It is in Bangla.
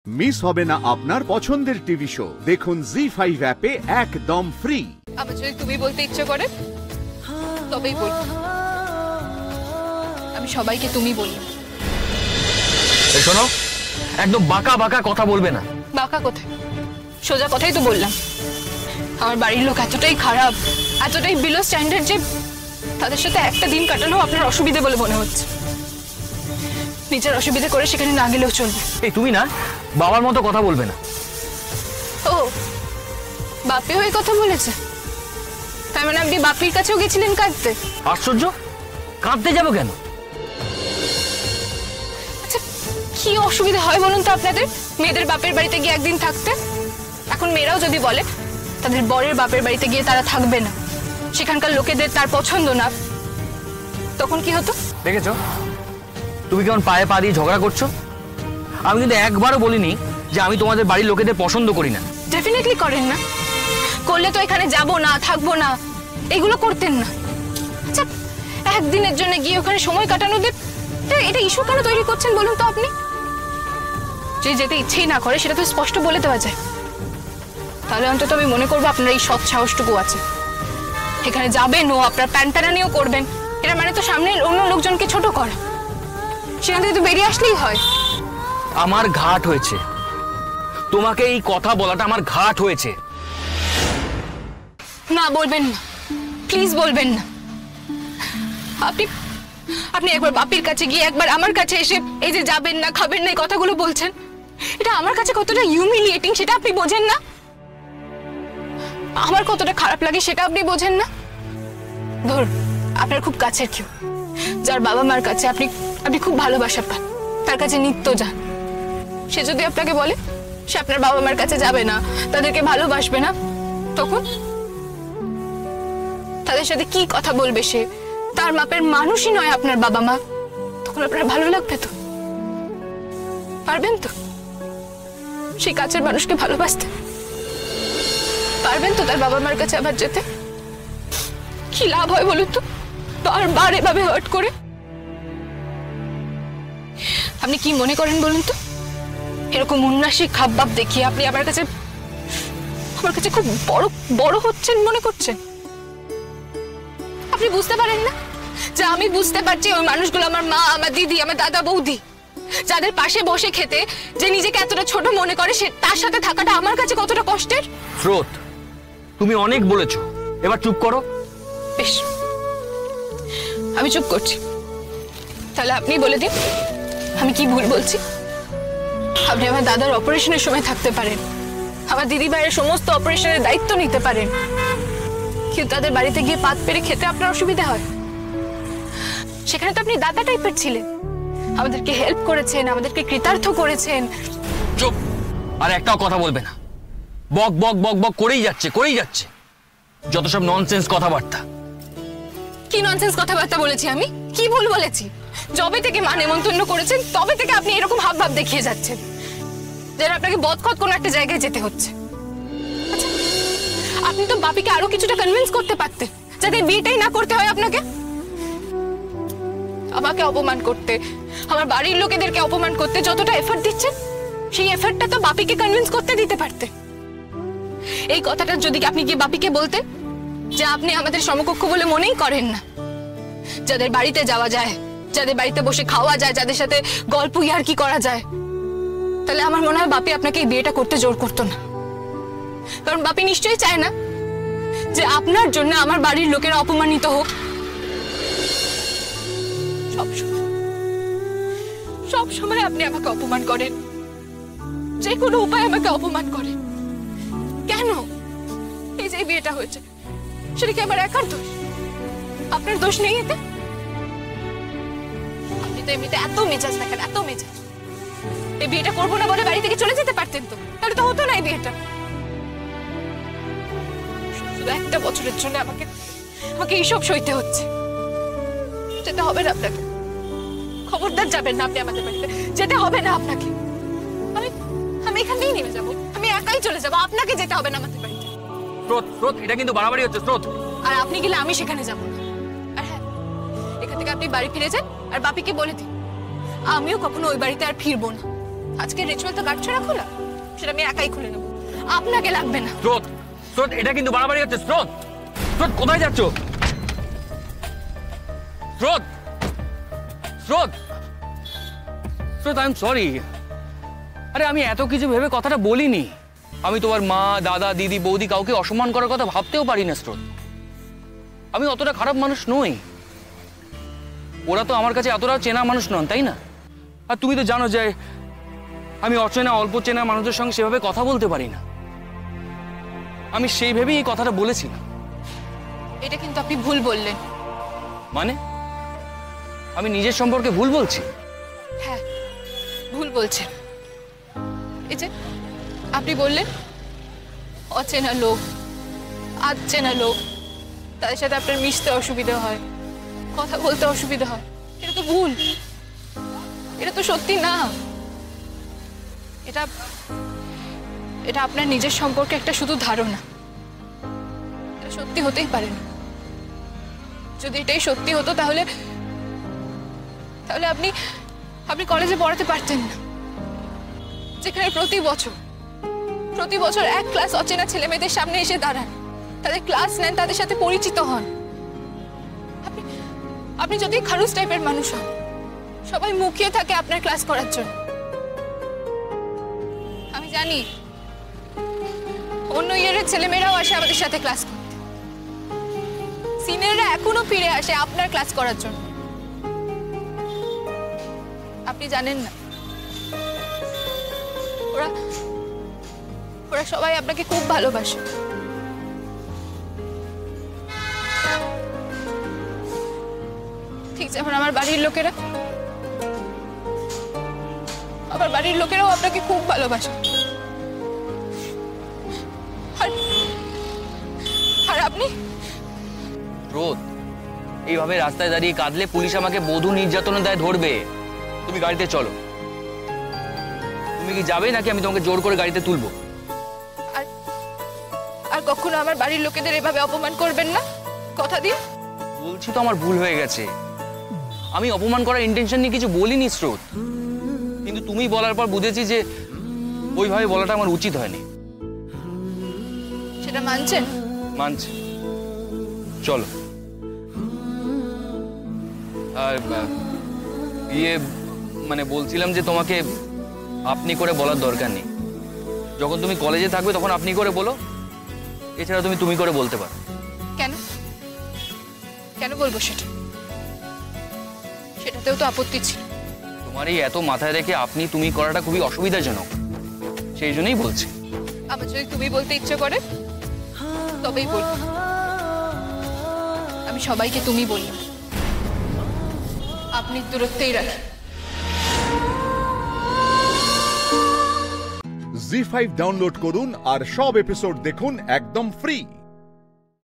মিস হবে না আপনার পছন্দের টিভি শো। দেখুন জি5 অ্যাপে একদম ফ্রি। আমার যদি তুমি বলতে ইচ্ছে করে তবেই বলবো, আমি সবাইকে তুমি বলি। শোনো, একদম বাঁকা বাঁকা কথা বলবে না। বাঁকা কোথায়, সোজা কথাই তো বললাম। আমার বাড়ির লোক এতটাই খারাপ, এতটাই বিলো স্ট্যান্ডার্ড যে তাদের সাথে একটা দিন কাটানো আপনার অসুবিধে বলে মনে হচ্ছে। নিজের অসুবিধা করে সেখানে না গেলেও চলবে। এই তুমি না বাবার মতো কথা বলবে না। ও বাপি হয়ে কথা বলেছে, তার মানে আপনি বাপির কাছেও গেছিলেন কাঁদতে? আশ্চর্য, কাঁদতে যাবো কেন? আচ্ছা কি অসুবিধা হয় বলুন তো আপনাদের মেয়েদের বাপের বাড়িতে গিয়ে একদিন থাকতে? এখন মেয়েরাও যদি বলে তাদের বরের বাপের বাড়িতে গিয়ে তারা থাকবে না, সেখানকার লোকেদের তার পছন্দ না, তখন কি হতো? দেখেছো তুমি কেমন পায়ে পা দিয়ে ঝগড়া করছো? আমি কিন্তু একবারও বলিনি যে আমি তোমাদের বাড়ির লোকেদের পছন্দ করি না। ডেফিনেটলি করেন না, করলে তো এখানে যাবো না থাকবো না এগুলো করতেন না। আচ্ছা একদিনের জন্য গিয়ে ওখানে সময় কাটানো এটা ইস্যু কেন তৈরি করছেন বলুন তো আপনি? যে যেতে ইচ্ছেই না করে সেটা তো স্পষ্ট বলে দেওয়া যায়, তাহলে অন্তত আমি মনে করবো আপনার এই সৎ সাহসটুকু আছে। এখানে যাবেন ও আপনার প্যান্টানানিও করবেন, এটা মানে তো সামনে অন্য লোকজনকে ছোট করা, সেখান থেকে তো বেরিয়ে আসলেই হয়। আমার ঘাট হয়েছে, তোমাকে এই কথা বলাটা আমার ঘাট হয়েছে। না বলবেন না, প্লিজ বলবেন না। আপনি আপনি একবার বাপির কাছে গিয়ে একবার আমার কাছে এসে এই যে যাবেন না খাবেন না এই কথাগুলো বলছেন, এটা আমার কাছে কতটা হিউমিলিয়েটিং সেটা আপনি বোঝেন না? আমার কতটা খারাপ লাগে সেটা আপনি বোঝেন না? ধর আপনার খুব কাছের কেউ, যার বাবা মার কাছে আপনি আপনি খুব ভালোবাসা পান, তার কাছে নিত্য যান, সে যদি আপনাকে বলে সে আপনার বাবা মার কাছে যাবে না, তাদেরকে ভালোবাসবে না, তখন তাদের সাথে কি কথা বলবে সে? তার মাপের মানুষই নয় আপনার বাবা মা, তখন আপনার ভালো লাগবে তো? পারবেন তো সেই কাছের মানুষকে ভালোবাসতে? পারবেন তো তার বাবা মার কাছে আবার যেতে? কি লাভ হয় বলুন তো বারবার এভাবে হার্ট করে? আপনি কি মনে করেন বলুন তো এরকম উন্নাসিক খাপ দেখিয়ে আপনি আমার কাছে খুব বড় বড় হচ্ছেন মনে করছেন? আপনি বুঝতে পারেন না যে আমি বুঝতে পারছি ওই মানুষগুলো আমার মা, আমার দিদি, আমার দাদা বৌদি, যাদের পাশে বসে খেতে যে নিজেকে এতটা ছোট মনে করে, সে তার সাথে থাকাটা আমার কাছে কতটা কষ্টের। স্রোত, তুমি অনেক বলেছো, এবার চুপ করো। বেশ, আমি চুপ করছি। তাহলে আপনি বলে দিন আমি কি ভুল বলছি? আপনি আমার দাদার অপারেশনের সময় থাকতে পারেন, আমার দিদি ভাইয়ের সমস্ত অপারেশনের দায়িত্ব নিতে পারেন, কিন্তু তাদের বাড়িতে গিয়ে পাত পেরে খেতে আপনার অসুবিধা হয়। সেখানে তো আপনি দাদা টাইপের ছিলেন, আমাদেরকে হেল্প করেছেন, আমাদেরকে কৃতার্থ করেছেন। চুপ, আর একটাও কথা বলবে না। বক বক বক বক করেই যাচ্ছে যত সব ননসেন্স কথাবার্তা। কি ননসেন্স কথাবার্তা বলেছি আমি? কি ভুল বলেছি? যবে থেকে মা নেমন্তন্ন করেছেন তবে থেকে আপনি এরকম হাবভাব দেখিয়ে যাচ্ছেন যেন আপনাকে বদখত কোনো একটা জায়গায় যেতে হচ্ছে। আচ্ছা আপনি তো বাপিকে আরো কিছুটা কনভিন্স করতে পারতেন যাতে বিয়েটাই না করতে হয় আপনাকে। আমাকে অপমান করতে, আমার বাড়ির লোকেদেরকে অপমান করতে যতটা এফর্ট দিচ্ছেন, সেই এফর্টটা তো বাপিকে কনভিন্স করতে দিতে পারতে। এই কথাটা যদি আপনি গিয়ে বাপিকে বলতেন যে আপনি আমাদের সমকক্ষ বলে মনেই করেন না, যাদের বাড়িতে যাওয়া যায়, যাদের বাড়িতে বসে খাওয়া যায়, যাদের সাথে গল্প ইয়ার্কি করা যায়, তাহলে আমার মনে হয় বাপি আপনাকে এই বিয়েটা করতে জোর করতো না। কারণ বাপি নিশ্চয়ই চায় না যে আপনার জন্য আমার বাড়ির লোকেরা অপমানিত হোক। সব সময় আপনি আমাকে অপমান করেন, যে কোনো উপায় আমাকে অপমান করেন। কেন? এই যে বিয়েটা হয়েছে সেটা কি আমার একার দোষ? আপনার দোষ নেই এতে? আপনি তো এমনিতে এত মেজাজ দেখেন, এত মেজাজ। এই বিয়েটা করবো না বলে বাড়ি থেকে চলে যেতে পারতেন তো, তাহলে তো হতো না এই বিয়েটা। শুধু একটা বছরের জন্য আমাকে এইসব সইতে হচ্ছে। যেতে হবে না আপনাকে, খবরদার যাবেন না আপনি আমাদের বাড়িতে, যেতে হবে না আপনাকে। আমি এখানেই নেমে যাবো, আমি একাই চলে যাবো, আপনাকে যেতে হবে না আমাদের বাড়িতে। স্রোত, এটা কিন্তু বাড়াবাড়ি হচ্ছে স্রোত। আর আপনি গেলে আমি সেখানে যাবো না। আর হ্যাঁ, এখান থেকে আপনি বাড়ি ফিরে যান আর বাপিকে বলে দিন আমিও কখনো ওই বাড়িতে আর ফিরবো না। আজকে রিচুয়াল তো কাটছে না খোলা, সেটা আমি একাই খুলে নেবো, আপনাকে লাগবে না। স্রোত, স্রোত, এটা কিন্তু বাড়াবাড়ি হচ্ছে। স্রোত, স্রোত, কোথায় যাচ্ছ? স্রোত, স্রোত, স্রোত, আই এম সরি। আরে আমি এত কিছু ভেবে কথাটা বলিনি। আমি তোমার মা, দাদা, দিদি, বৌদি কাউকে অসম্মান করার কথা ভাবতেও পারি না স্রোত। আমি অতটা খারাপ মানুষ নই। ওরা তো আমার কাছে এতটাও চেনা মানুষ নন, তাই না? আর তুমি তো জানো যে আমি অচেনা, অল্প চেনা মানুষদের সঙ্গে সেভাবে কথা বলতে পারি না। আমি সেই ভেবেই এই কথাটা বলেছিলাম। এটা কিন্তু আপনি ভুল বললেন। মানে আমি নিজের সম্পর্কে ভুল বলছি? হ্যাঁ, ভুল বলছেন। এই যে আপনি বললেন অচেনা লোক, আধচেনা লোক, তাদের সাথে আপনার মিশতে অসুবিধা হয়, কথা বলতে অসুবিধা হয়। এটা তো ভুল, এটা তো সত্যি না। এটা এটা আপনার নিজের সম্পর্কে একটা শুধু ধারণা। এটা সত্যি হতেই পারে না। যদি এটাই সত্যি হতো তাহলে তাহলে আপনি আপনি কলেজে পড়াতে পারতেন না, যেখানে প্রতি বছর এক ক্লাস অচেনা ছেলে মেয়েদের সামনে এসে দাঁড়ান, তাদের ক্লাস নেন, তাদের সাথে পরিচিত হন। আপনি যদি খারুস টাইপের মানুষ হন, সবাই মুখিয়ে থাকে আপনার ক্লাস করার জন্য। আমি জানি অন্য ইয়ারের ছেলেমেয়েরাও আসে আমাদের সাথে ক্লাস করতে, সিনিয়ররা এখনো ফিরে আসে আপনার ক্লাস করার জন্য। আপনি জানেন না, ওরা সবাই আপনাকে খুব ভালোবাসে। ঠিক যেমন আমার বাড়ির লোকেরাও আপনাকে খুব ভালোবাসে। আর আপনি রোদ, এইভাবে রাস্তায় দাঁড়িয়ে কাঁদলে পুলিশ আমাকে বধূ নির্যাতনের দায়ে ধরবে। তুমি গাড়িতে চলো। তুমি কি যাবে নাকি আমি তোমাকে জোর করে গাড়িতে তুলবো? আর কখনো আমার বাড়ির লোকেদের এভাবে অপমান করবেন না, কথা দিন। বলছি তো আমার ভুল হয়ে গেছে। আমি অপমান করার ইন্টেনশন নিয়ে কিছু বলিনি স্রোত, কিন্তু তুমি বলার পর বুঝেছি যে ওইভাবে বলাটা আমার উচিত হয়নি। সেটা মানছেন? মানছি, চলো। আর মানে বলছিলাম যে তোমাকে আপনি করে বলার দরকার নেই। যখন তুমি কলেজে থাকবে তখন আপনি করে বলো, এছাড়া তুমি করে বলতে পারো। কেন বলবো সেটাতেও তো আপত্তি ছিল। তোমার এই এত মাথায় রেখে আপনি তুমি করাটা খুবই অসুবিধাজনক, সেই জন্যই বলছি। আমার যদি তুমি বলতে ইচ্ছে করে তবেই বলবো। আমি সবাইকে তুমি বলি, আপনি দূরত্বেই রাখি। জি5 ডাউনলোড করুন আর সব এপিসোড দেখুন একদম ফ্রি।